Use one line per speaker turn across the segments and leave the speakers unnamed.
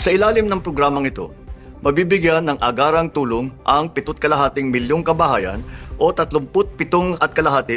Sa ilalim ng programang ito, mabibigyan ng agarang tulong ang 7,2 milyong kabahayan o 37,5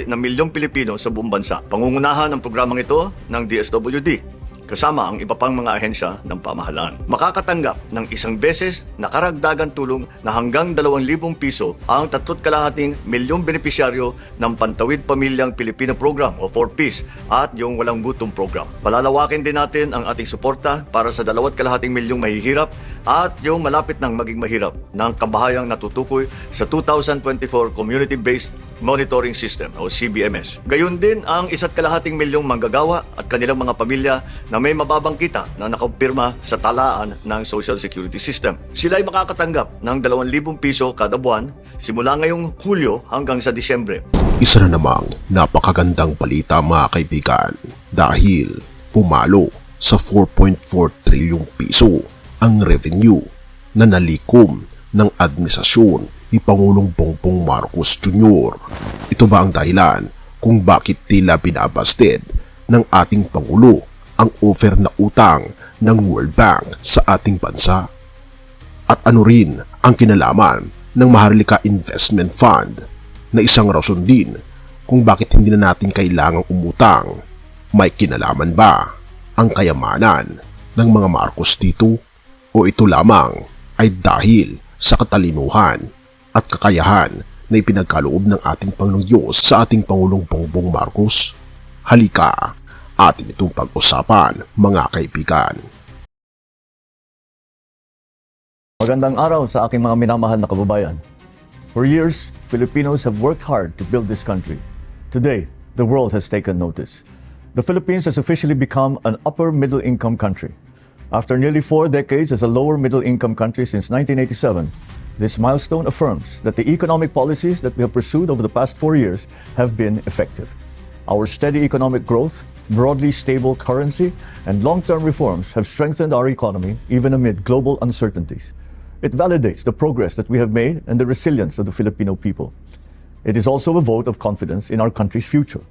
na milyong Pilipino sa buong bansa. Pangungunahan ng programang ito ng DSWD, kasama ang iba pang mga ahensya ng pamahalaan. Makakatanggap ng isang beses na karagdagan tulong na hanggang 2,000 piso ang 3,2 milyong benepisyaryo ng Pantawid Pamilyang Pilipino Program o 4Ps at yung Walang Gutom Program. Palalawakin din natin ang ating suporta para sa 2,2 milyong mahihirap at yung malapit nang maging mahirap ng kabahayang natutukoy sa 2024 Community-Based Monitoring System o CBMS. Gayon din ang 1,2 milyong manggagawa at kanilang mga pamilya na may mababang kita na nakampirma sa talaan ng Social Security System. Sila ay makakatanggap ng 2,000 piso kada buwan simula ngayong Hulyo hanggang sa Disyembre.
Isa na namang napakagandang balita mga kaibigan dahil pumalo sa 4.4 trilyong piso ang revenue na nalikom ng administrasyon ni Pangulong Bongbong Marcos Jr. Ito ba ang dahilan kung bakit tila binabasted ng ating Pangulo ang offer na utang ng World Bank sa ating bansa? At ano rin ang kinalaman ng Maharlika Investment Fund na isang rason din kung bakit hindi na natin kailangang umutang? May kinalaman ba ang kayamanan ng mga Marcos dito? O ito lamang ay dahil sa katalinuhan at kakayahan na ipinagkaloob ng ating Panginoong Diyos sa ating Pangulong Bongbong Marcos? Halika, atin itong pag-usapan mga kaibigan.
Magandang araw sa aking mga minamahal na kababayan. For years, Filipinos have worked hard to build this country. Today, the world has taken notice. The Philippines has officially become an upper middle income country. After nearly 4 decades as a lower middle income country since 1987, this milestone affirms that the economic policies that we have pursued over the past 4 years have been effective. Our steady economic growth, broadly stable currency, and long-term reforms have strengthened our economy even amid global uncertainties. It validates the progress that we have made and the resilience of the Filipino people. It is also a vote of confidence in our country's future.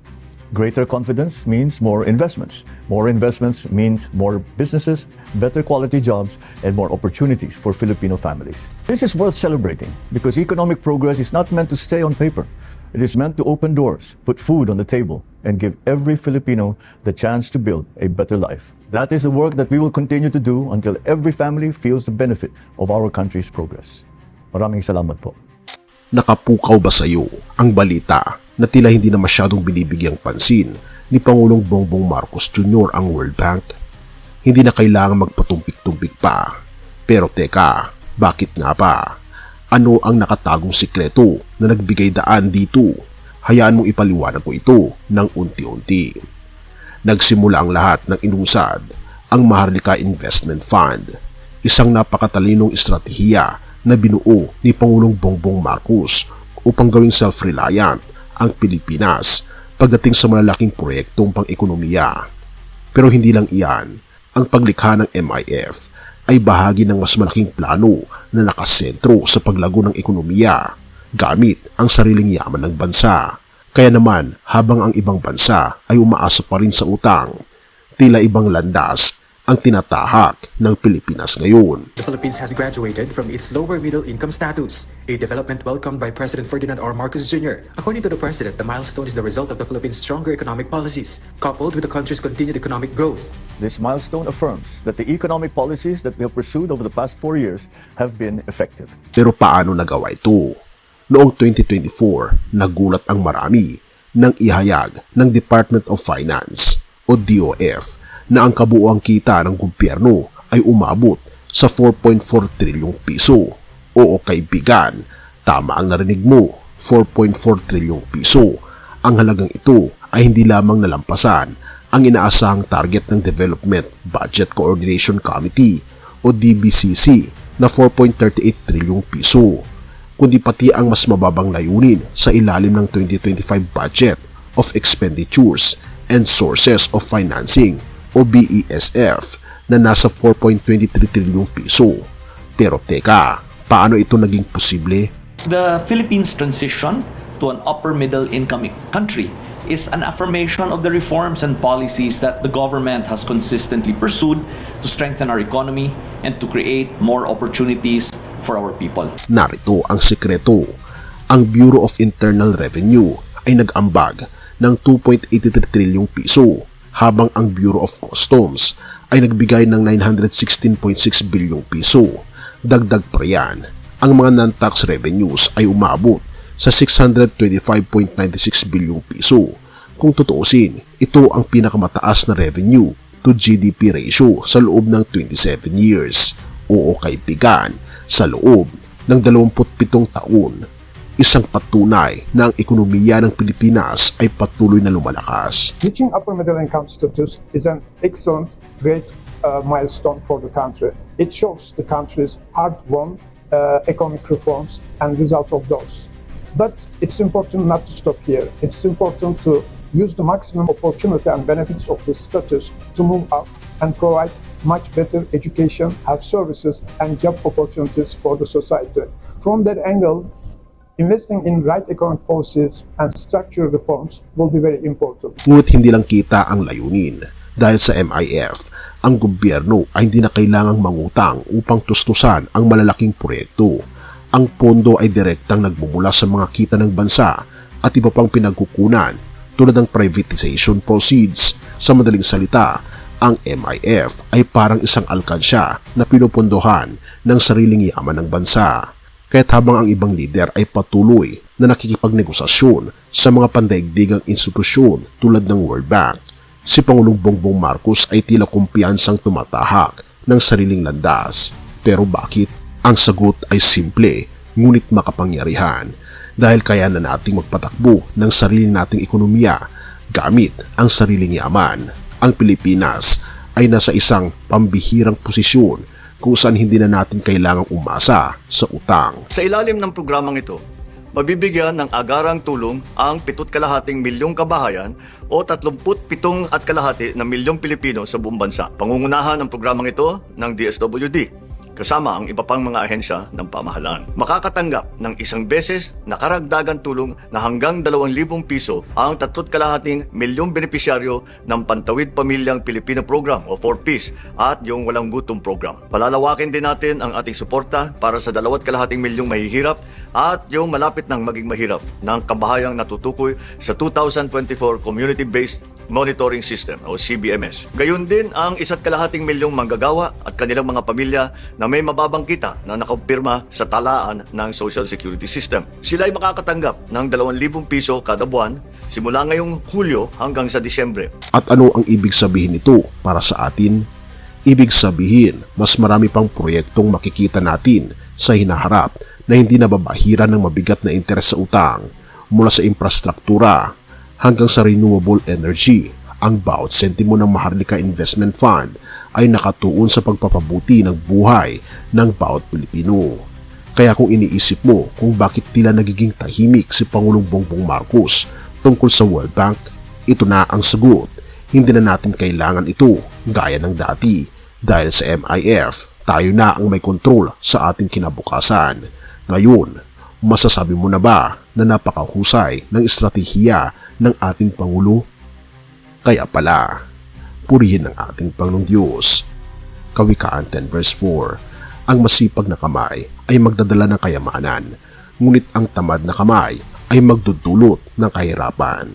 Greater confidence means more investments. More investments means more businesses, better quality jobs, and more opportunities for Filipino families. This is worth celebrating because economic progress is not meant to stay on paper. It is meant to open doors, put food on the table, and give every Filipino the chance to build a better life. That is the work that we will continue to do until every family feels the benefit of our country's progress. Maraming salamat po.
Nakapukaw ba sa iyo ang balita na tila hindi na masyadong binibigyang pansin ni Pangulong Bongbong Marcos Jr. ang World Bank? Hindi na kailangan magpatumpik-tumpik pa. Pero teka, bakit nga ba? Ano ang nakatagong sikreto na nagbigay daan dito? Hayaan mong ipaliwanag ko ito ng unti-unti. Nagsimula ang lahat ng inusad ang Maharlika Investment Fund, isang napakatalinong estratehiya na binuo ni Pangulong Bongbong Marcos upang gawing self-reliant ang Pilipinas pagdating sa malalaking proyektong pang-ekonomiya. Pero hindi lang iyan, ang paglikha ng MIF ay bahagi ng mas malaking plano na nakasentro sa paglago ng ekonomiya gamit ang sariling yaman ng bansa. Kaya naman, habang ang ibang bansa ay umaasa pa rin sa utang, tila ibang landas ang tinatahak ng Pilipinas ngayon.
The Philippines has graduated from its lower middle income status, a development welcomed by President Ferdinand R. Marcos Jr. According to the President, the milestone is the result of the Philippines' stronger economic policies, coupled with the country's continued economic growth.
This milestone affirms that the economic policies that we have pursued over the past 4 years have been effective.
Pero paano nagawa ito? Noong 2024, nagulat ang marami nang ihayag ng Department of Finance o DOF na ang kabuuang kita ng gobyerno ay umabot sa 4.4 trilyong piso. Oo kaibigan, tama ang narinig mo, 4.4 trilyong piso. Ang halagang ito ay hindi lamang nalampasan ang inaasahang target ng Development Budget Coordination Committee o DBCC na 4.38 trilyong piso, kundi pati ang mas mababang layunin sa ilalim ng 2025 Budget of Expenditures and Sources of Financing o BESF na nasa 4.23 trilyong piso. Pero teka, paano ito naging posible?
The Philippines' transition to an upper middle income country is an affirmation of the reforms and policies that the government has consistently pursued to strengthen our economy and to create more opportunities for our people.
Narito ang sekreto. Ang Bureau of Internal Revenue ay nag-ambag ng 2.83 trilyong piso, habang ang Bureau of Customs ay nagbigay ng 916.6 bilyong piso. Dagdag pa riyan, ang mga non-tax revenues ay umabot sa 625.96 bilyong piso. Kung tutuusin, ito ang pinakamataas na revenue to GDP ratio sa loob ng 27 years o kaibigan sa loob ng 27 taon. Isang patunay na ang ekonomiya ng Pilipinas ay patuloy na lumalakas.
Reaching upper middle income status is an excellent, great milestone for the country. It shows the country's hard-won economic reforms and result of those. But it's important not to stop here. It's important to use the maximum opportunity and benefits of this status to move up and provide much better education, health services, and job opportunities for the society. From that angle, investing in right economic policies and structural reforms will be very important.
Ngunit hindi lang kita ang layunin. Dahil sa MIF, ang gobyerno ay hindi na kailangang mangutang upang tustusan ang malalaking proyekto. Ang pondo ay direktang nagmumula sa mga kita ng bansa at iba pang pinagkukunan tulad ng privatization proceeds. Sa madaling salita, ang MIF ay parang isang alkansya na pinupondohan ng sariling yaman ng bansa. Kaya't habang ang ibang lider ay patuloy na nakikipagnegosasyon sa mga pandaigdigang institusyon tulad ng World Bank, si Pangulong Bongbong Marcos ay tila kumpiyansang tumatahak ng sariling landas. Pero bakit? Ang sagot ay simple ngunit makapangyarihan, dahil kaya na nating magpatakbo ng sarili nating ekonomiya gamit ang sariling yaman. Ang Pilipinas ay nasa isang pambihirang posisyon kung saan hindi na natin kailangang umasa sa utang.
Sa ilalim ng programang ito, mabibigyan ng agarang tulong ang 7,5 milyong kabahayan o 37,500 milyong Pilipino sa buong bansa. Pangungunahan ng programang ito ng DSWD, kasama ang iba pang mga ahensya ng pamahalaan. Makakatanggap ng isang beses na karagdagan tulong na hanggang 2,000 piso ang 3,5 milyong benepisyaryo ng Pantawid Pamilyang Pilipino Program o 4Ps at yung Walang Gutom Program. Palalawakin din natin ang ating suporta para sa 2,5 milyong mahihirap at yung malapit ng maging mahirap ng kabahayang natutukoy sa 2024 Community-Based Monitoring System o CBMS. Gayon din ang 1,5 milyong manggagawa at kanilang mga pamilya na may mababang kita na nakampirma sa talaan ng Social Security System. Sila ay makakatanggap ng 2,000 piso kada buwan simula ngayong Hulyo hanggang sa Disyembre.
At ano ang ibig sabihin nito para sa atin? Ibig sabihin, mas marami pang proyektong makikita natin sa hinaharap na hindi nababahiran ng mabigat na interes sa utang, mula sa infrastruktura hanggang sa renewable energy. Ang bawat sentimo ng Maharlika Investment Fund ay nakatuon sa pagpapabuti ng buhay ng bawat Pilipino. Kaya kung iniisip mo kung bakit tila nagiging tahimik si Pangulong Bongbong Marcos tungkol sa World Bank, ito na ang sagot. Hindi na natin kailangan ito gaya ng dati, dahil sa MIF tayo na ang may kontrol sa ating kinabukasan. Ngayon, masasabi mo na ba na napakahusay ng estratehiya ng ating Pangulo? Kaya pala, purihin ang ating Panginoong Diyos. Kawikaan 10 verse 4, ang masipag na kamay ay magdadala ng kayamanan, ngunit ang tamad na kamay ay magdudulot ng kahirapan.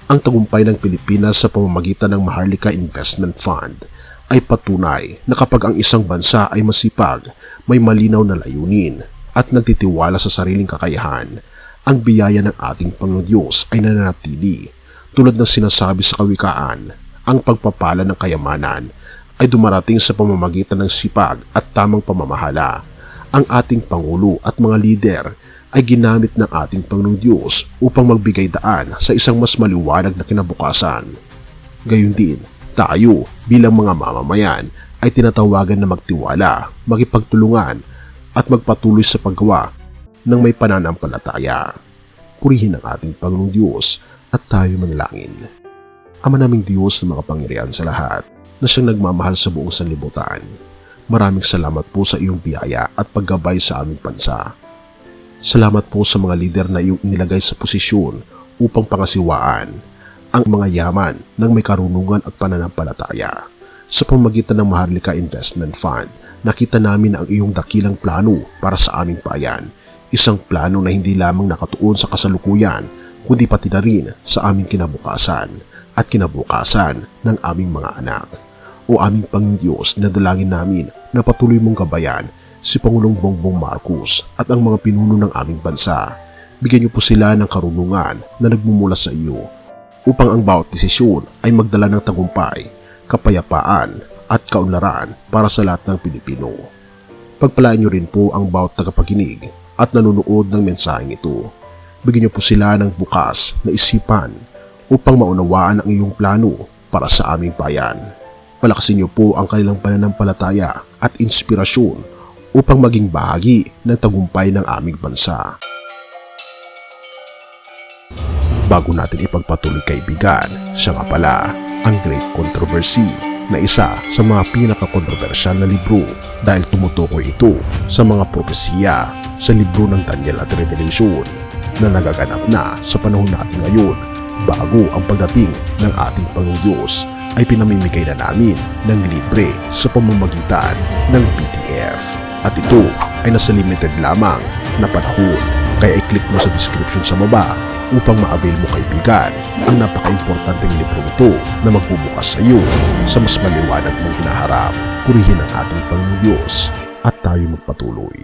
Ang tagumpay ng Pilipinas sa pamamagitan ng Maharlika Investment Fund ay patunay na kapag ang isang bansa ay masipag, may malinaw na layunin at nagtitiwala sa sariling kakayahan, ang biyaya ng ating Panginoong Diyos ay nananatili. Tulad ng sinasabi sa kawikaan, ang pagpapala ng kayamanan ay dumarating sa pamamagitan ng sipag at tamang pamamahala. Ang ating Pangulo at mga lider ay ginamit ng ating Panginoong Diyos upang magbigay daan sa isang mas maliwanag na kinabukasan. Gayun din, tayo bilang mga mamamayan ay tinatawagan na magtiwala, makipagtulungan at magpatuloy sa paggawa ng may pananampalataya. Purihin ang ating Panginoong Diyos at tayo manalangin. Ama naming Diyos na makapangyarihan sa lahat, na siyang nagmamahal sa buong sanlibutan, maraming salamat po sa iyong biyaya at paggabay sa aming bansa. Salamat po sa mga lider na iyong inilagay sa posisyon upang pangasiwaan ang mga yaman ng may karunungan at pananampalataya. Sa pamamagitan ng Maharlika Investment Fund, nakita namin ang iyong dakilang plano para sa aming bayan. Isang plano na hindi lamang nakatuon sa kasalukuyan, kundi pati na rin sa aming kinabukasan at kinabukasan ng aming mga anak. O aming Panginoong Diyos, nadalangin namin na patuloy mong gabayan si Pangulong Bongbong Marcos at ang mga pinuno ng aming bansa. Bigyan niyo po sila ng karunungan na nagmumula sa iyo upang ang bawat desisyon ay magdala ng tagumpay, kapayapaan at kaunlaran para sa lahat ng Pilipino. Pagpalain niyo rin po ang bawat tagapakinig at nanonood ng mensaheng ito. Bigyan niyo po sila ng bukas na isipan upang maunawaan ang iyong plano para sa aming bayan. Palakasin niyo po ang kanilang pananampalataya at inspirasyon upang maging bahagi ng tagumpay ng aming bansa. Bago natin ipagpatuloy kaibigan, siya nga pala ang Great Controversy na isa sa mga pinaka-kontrobersyal na libro dahil tumutukoy ito sa mga propesiya sa libro ng Daniel at Revelation na nagaganap na sa panahon natin ngayon bago ang pagdating ng ating Panginoong Diyos ay pinamimigay na namin ng libre sa pamamagitan ng PDF. At ito ay nasa limited lamang na panahon, kaya i-click mo sa description sa baba upang ma-avail mo kaibigan ang napaka-importanteng libro ito na magbubukas sa iyo sa mas maliwanag mong hinaharap. Purihin ang ating Panginoong Diyos at tayo magpatuloy.